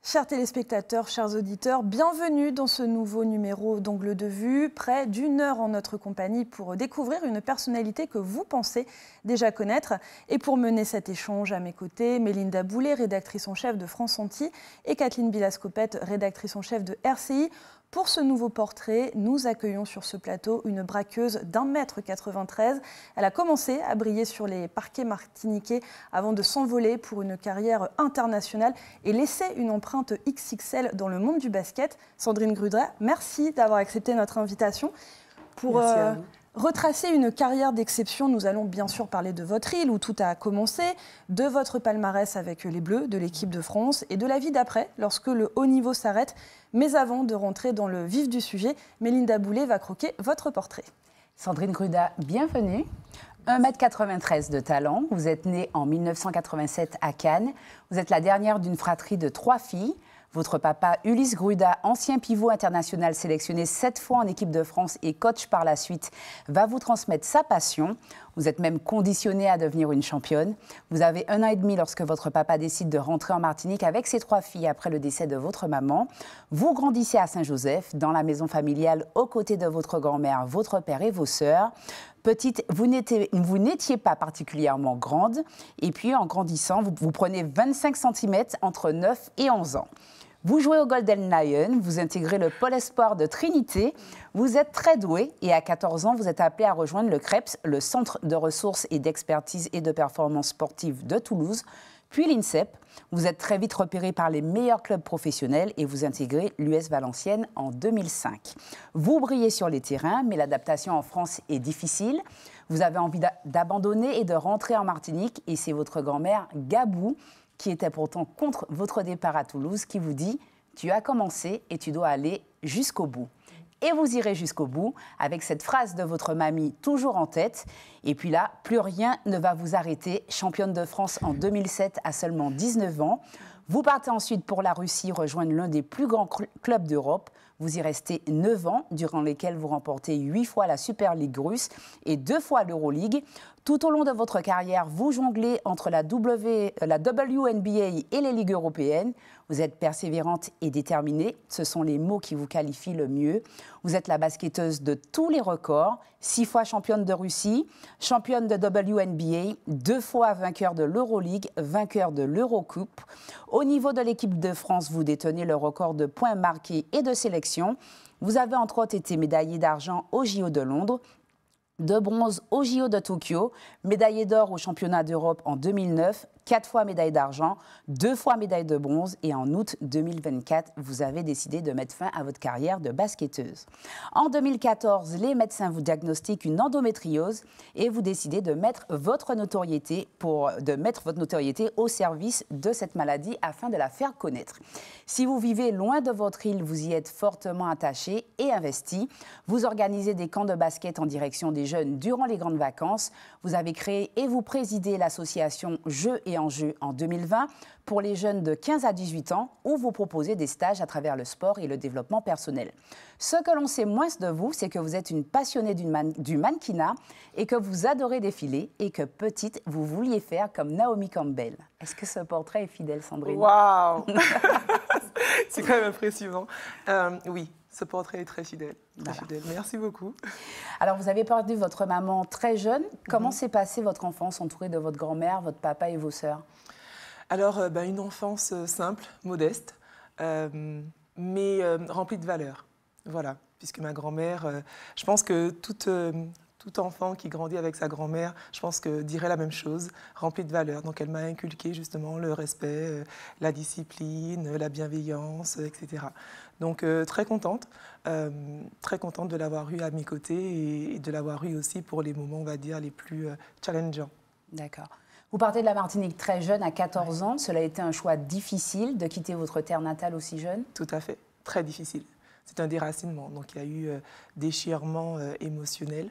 Chers téléspectateurs, chers auditeurs, bienvenue dans ce nouveau numéro d'Angle de Vue. Près d'une heure en notre compagnie pour découvrir une personnalité que vous pensez déjà connaître. Et pour mener cet échange à mes côtés, Mélinda Boulet, rédactrice en chef de France Antilles, et Kathleen Bilascopette, rédactrice en chef de RCI. Pour ce nouveau portrait, nous accueillons sur ce plateau une braqueuse d'1,93 m. Elle a commencé à briller sur les parquets martiniquais avant de s'envoler pour une carrière internationale et laisser une empreinte XXL dans le monde du basket. Sandrine Grudret, merci d'avoir accepté notre invitation. Pour retracer une carrière d'exception, nous allons bien sûr parler de votre île où tout a commencé, de votre palmarès avec les Bleus, de l'équipe de France et de la vie d'après lorsque le haut niveau s'arrête. Mais avant de rentrer dans le vif du sujet, Mélinda Boulet va croquer votre portrait. Sandrine Grudret, bienvenue. 1,93 m de talent. Vous êtes née en 1987 à Cannes. Vous êtes la dernière d'une fratrie de 3 filles. Votre papa, Ulysse Grudret, ancien pivot international sélectionné 7 fois en équipe de France et coach par la suite, va vous transmettre sa passion. Vous êtes même conditionnée à devenir une championne. Vous avez 1 an et demi lorsque votre papa décide de rentrer en Martinique avec ses 3 filles après le décès de votre maman. Vous grandissez à Saint-Joseph, dans la maison familiale, aux côtés de votre grand-mère, votre père et vos sœurs. Petite, vous n'étiez pas particulièrement grande. Et puis, en grandissant, vous prenez 25 cm entre 9 et 11 ans. Vous jouez au Golden Lion, vous intégrez le pôle espoir de Trinité, vous êtes très doué et à 14 ans, vous êtes appelé à rejoindre le CREPS, le Centre de ressources et d'expertise et de performance sportive de Toulouse, puis l'INSEP. Vous êtes très vite repéré par les meilleurs clubs professionnels et vous intégrez l'US Valenciennes en 2005. Vous brillez sur les terrains, mais l'adaptation en France est difficile. Vous avez envie d'abandonner et de rentrer en Martinique et c'est votre grand-mère, Gabou, qui était pourtant contre votre départ à Toulouse, qui vous dit « Tu as commencé et tu dois aller jusqu'au bout ». Et vous irez jusqu'au bout avec cette phrase de votre mamie toujours en tête. Et puis là, plus rien ne va vous arrêter. Championne de France en 2007 à seulement 19 ans. Vous partez ensuite pour la Russie rejoindre l'un des plus grands clubs d'Europe. Vous y restez 9 ans, durant lesquels vous remportez 8 fois la Super League russe et 2 fois l'Euroleague. Tout au long de votre carrière, vous jonglez entre la WNBA et les ligues européennes. Vous êtes persévérante et déterminée. Ce sont les mots qui vous qualifient le mieux. Vous êtes la basketteuse de tous les records. 6 fois championne de Russie, championne de WNBA, 2 fois vainqueur de l'Euroleague, vainqueur de l'Eurocoupe. Au niveau de l'équipe de France, vous détenez le record de points marqués et de sélection. Vous avez entre autres été médaillée d'argent au JO de Londres, de bronze au JO de Tokyo, médaillée d'or au championnat d'Europe en 2009, 4 fois médaille d'argent, 2 fois médaille de bronze et en août 2024, vous avez décidé de mettre fin à votre carrière de basketteuse. En 2014, les médecins vous diagnostiquent une endométriose et vous décidez de mettre votre notoriété au service de cette maladie afin de la faire connaître. Si vous vivez loin de votre île, vous y êtes fortement attaché et investi. Vous organisez des camps de basket en direction des jeunes durant les grandes vacances. Vous avez créé et vous présidez l'association Jeux et Enjeux en 2020 pour les jeunes de 15 à 18 ans où vous proposez des stages à travers le sport et le développement personnel. Ce que l'on sait moins de vous, c'est que vous êtes une passionnée du mannequinat et que vous adorez défiler et que petite, vous vouliez faire comme Naomi Campbell. Est-ce que ce portrait est fidèle, Sandrine? Waouh. C'est quand même impressionnant. Oui. Ce portrait est très fidèle. Merci beaucoup. Alors, vous avez perdu votre maman très jeune. Comment s'est passée votre enfance entourée de votre grand-mère, votre papa et vos sœurs? Alors, une enfance simple, modeste, mais remplie de valeurs. Voilà, puisque ma grand-mère, je pense que tout enfant qui grandit avec sa grand-mère, je pense que dirait la même chose, remplie de valeurs. Donc, elle m'a inculqué justement le respect, la discipline, la bienveillance, etc. Donc, très contente de l'avoir eu à mes côtés et de l'avoir eu aussi pour les moments, on va dire, les plus challengeants. D'accord. Vous partez de la Martinique très jeune, à 14 ans. Cela a été un choix difficile de quitter votre terre natale aussi jeune? Tout à fait, très difficile. C'est un déracinement. Donc, il y a eu déchirement émotionnel.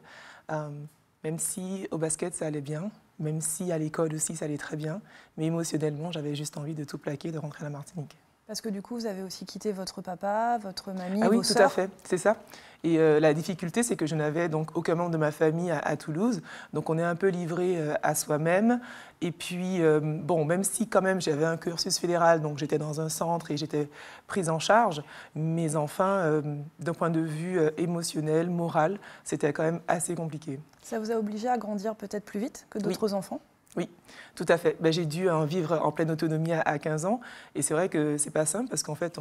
Même si au basket, ça allait bien, même si à l'école aussi, ça allait très bien. Mais émotionnellement, j'avais juste envie de tout plaquer, de rentrer à la Martinique. Parce que du coup, vous avez aussi quitté votre papa, votre mamie, Ah oui, vos tout sœurs. à fait, c'est ça. Et la difficulté, c'est que je n'avais donc aucun membre de ma famille à Toulouse. Donc on est un peu livré à soi-même. Et puis, bon, même si quand même j'avais un cursus fédéral, donc j'étais dans un centre et j'étais prise en charge, mais enfin, d'un point de vue émotionnel, moral, c'était quand même assez compliqué. Ça vous a obligé à grandir peut-être plus vite que d'autres enfants? Oui, tout à fait. Ben, j'ai dû vivre en pleine autonomie à 15 ans. Et c'est vrai que c'est pas simple parce qu'en fait,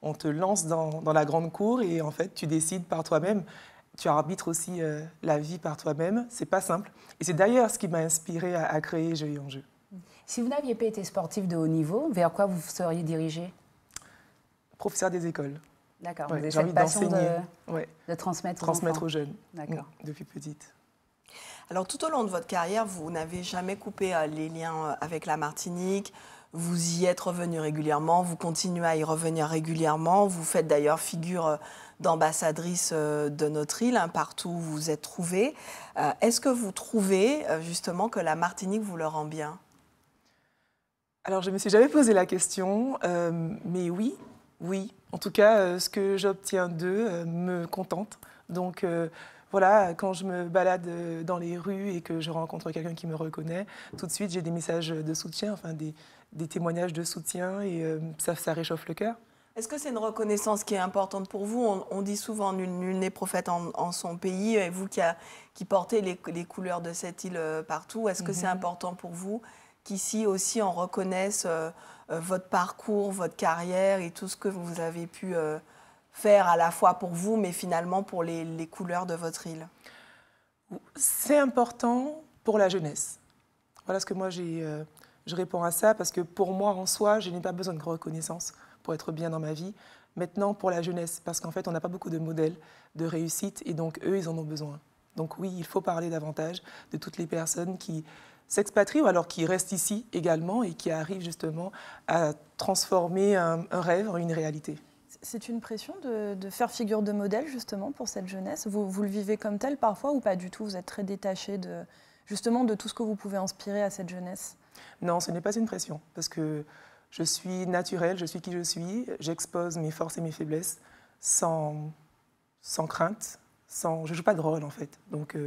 on te lance dans la grande cour et en fait, tu décides par toi-même. Tu arbitres aussi la vie par toi-même. C'est pas simple. Et c'est d'ailleurs ce qui m'a inspirée à créer Jeux et Enjeux. Si vous n'aviez pas été sportif de haut niveau, vers quoi vous seriez dirigé? Professeur des écoles. D'accord. Ouais, vous avez j'ai envie cette passion ouais. de transmettre aux jeunes. D'accord. Depuis petite. Alors tout au long de votre carrière, vous n'avez jamais coupé les liens avec la Martinique. Vous y êtes revenu régulièrement, vous continuez à y revenir régulièrement. Vous faites d'ailleurs figure d'ambassadrice de notre île, partout où vous vous êtes trouvée. Est-ce que vous trouvez justement que la Martinique vous le rend bien? Alors je ne me suis jamais posé la question, mais oui. En tout cas, ce que j'obtiens d'eux me contente. Donc voilà, quand je me balade dans les rues et que je rencontre quelqu'un qui me reconnaît, tout de suite j'ai des messages de soutien, enfin des témoignages de soutien et ça réchauffe le cœur. Est-ce que c'est une reconnaissance qui est importante pour vous? On dit souvent nul n'est prophète en son pays, et vous qui portez les couleurs de cette île partout, est-ce que c'est important pour vous qu'ici aussi on reconnaisse votre parcours, votre carrière et tout ce que vous avez pu faire à la fois pour vous, mais finalement pour les couleurs de votre île? C'est important pour la jeunesse. Voilà ce que moi je réponds à ça, parce que pour moi en soi, je n'ai pas besoin de reconnaissance pour être bien dans ma vie. Maintenant, pour la jeunesse, parce qu'en fait, on n'a pas beaucoup de modèles de réussite et donc eux, ils en ont besoin. Donc oui, il faut parler davantage de toutes les personnes qui s'expatrient ou alors qui restent ici également et qui arrivent justement à transformer un rêve en une réalité. C'est une pression de faire figure de modèle justement pour cette jeunesse. Vous le vivez comme tel parfois ou pas du tout? Vous êtes très détaché justement de tout ce que vous pouvez inspirer à cette jeunesse? Non, ce n'est pas une pression parce que je suis naturelle, je suis qui je suis, j'expose mes forces et mes faiblesses sans crainte, je ne joue pas de rôle en fait. Donc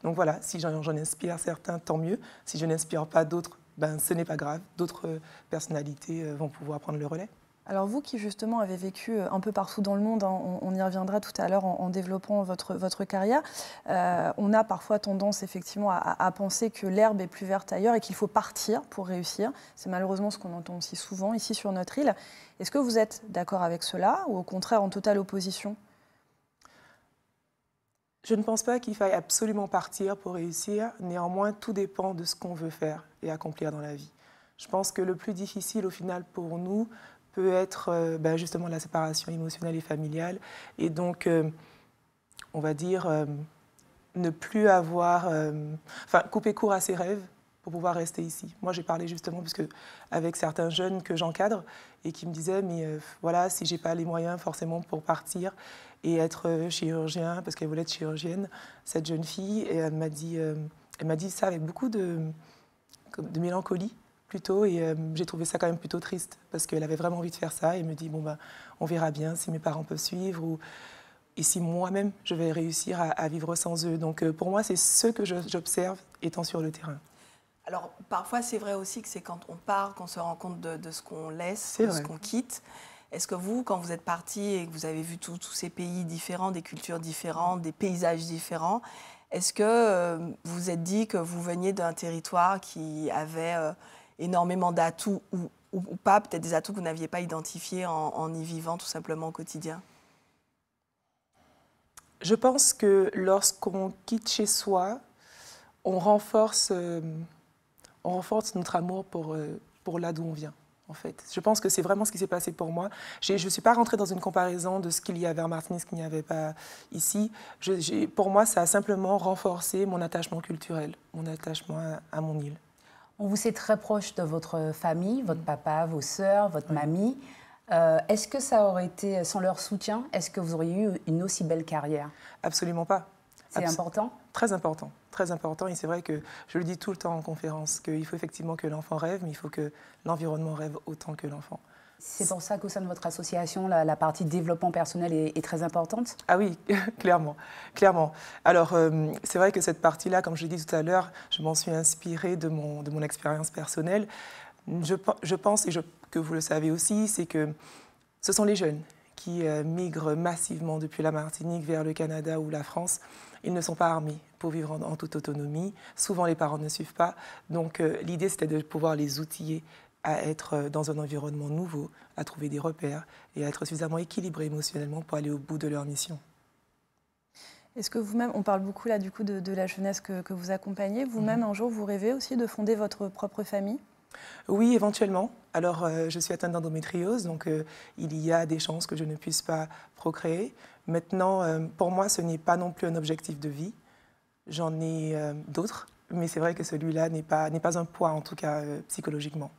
voilà, si j'en inspire certains, tant mieux. Si je n'inspire pas d'autres, ce n'est pas grave. D'autres personnalités vont pouvoir prendre le relais. Alors vous qui justement avez vécu un peu partout dans le monde, on y reviendra tout à l'heure en développant votre carrière, on a parfois tendance effectivement à penser que l'herbe est plus verte ailleurs et qu'il faut partir pour réussir. C'est malheureusement ce qu'on entend aussi souvent ici sur notre île. Est-ce que vous êtes d'accord avec cela ou au contraire en totale opposition? Je ne pense pas qu'il faille absolument partir pour réussir. Néanmoins, tout dépend de ce qu'on veut faire et accomplir dans la vie. Je pense que le plus difficile au final pour nous peut être justement la séparation émotionnelle et familiale. Et donc, on va dire, ne plus avoir... couper court à ses rêves pour pouvoir rester ici. Moi, j'ai parlé justement, puisque avec certains jeunes que j'encadre et qui me disaient, mais voilà, si je n'ai pas les moyens forcément pour partir et être chirurgien, parce qu'elle voulait être chirurgienne, cette jeune fille, et elle m'a dit ça avec beaucoup de mélancolie, plutôt, et j'ai trouvé ça quand même plutôt triste parce qu'elle avait vraiment envie de faire ça et me dit on verra bien si mes parents peuvent suivre et si moi-même je vais réussir à vivre sans eux. Donc pour moi c'est ce que j'observe étant sur le terrain. Alors parfois c'est vrai aussi que c'est quand on part qu'on se rend compte de ce qu'on laisse, de ce qu'on quitte. Est-ce que vous, quand vous êtes parti et que vous avez vu tous ces pays différents, des cultures différentes, des paysages différents, est-ce que vous vous êtes dit que vous veniez d'un territoire qui avait énormément d'atouts ou pas, peut-être des atouts que vous n'aviez pas identifiés en y vivant tout simplement au quotidien? Je pense que lorsqu'on quitte chez soi, on renforce notre amour pour là d'où on vient, en fait. Je pense que c'est vraiment ce qui s'est passé pour moi. Je ne suis pas rentrée dans une comparaison de ce qu'il y avait en Martinique, ce qu'il n'y avait pas ici. Pour moi, ça a simplement renforcé mon attachement culturel, mon attachement à mon île. On vous sait très proche de votre famille, votre papa, vos sœurs, votre mamie. Est-ce que ça aurait été, sans leur soutien, est-ce que vous auriez eu une aussi belle carrière? Absolument pas. C'est important? Très important, très important. Et c'est vrai que je le dis tout le temps en conférence, qu'il faut effectivement que l'enfant rêve, mais il faut que l'environnement rêve autant que l'enfant. C'est pour ça qu'au sein de votre association, la partie développement personnel est très importante? Ah oui, clairement. Alors, c'est vrai que cette partie-là, comme je l'ai dit tout à l'heure, je m'en suis inspirée de mon expérience personnelle. Je pense, que vous le savez aussi, c'est que ce sont les jeunes qui migrent massivement depuis la Martinique vers le Canada ou la France. Ils ne sont pas armés pour vivre en toute autonomie. Souvent, les parents ne suivent pas. Donc, l'idée, c'était de pouvoir les outiller à être dans un environnement nouveau, à trouver des repères et à être suffisamment équilibrés émotionnellement pour aller au bout de leur mission. Est-ce que vous-même, on parle beaucoup là du coup de la jeunesse que vous accompagnez, vous-même un jour vous rêvez aussi de fonder votre propre famille? Oui, éventuellement. Alors, je suis atteinte d'endométriose, donc il y a des chances que je ne puisse pas procréer. Maintenant, pour moi, ce n'est pas non plus un objectif de vie. J'en ai d'autres, mais c'est vrai que celui-là n'est pas un poids, en tout cas psychologiquement.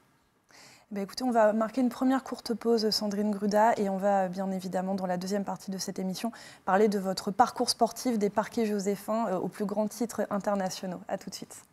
Ben écoutez, on va marquer une première courte pause, Sandrine Gruda, et on va bien évidemment, dans la deuxième partie de cette émission, parler de votre parcours sportif des Parquets Joséphins aux plus grands titres internationaux. À tout de suite.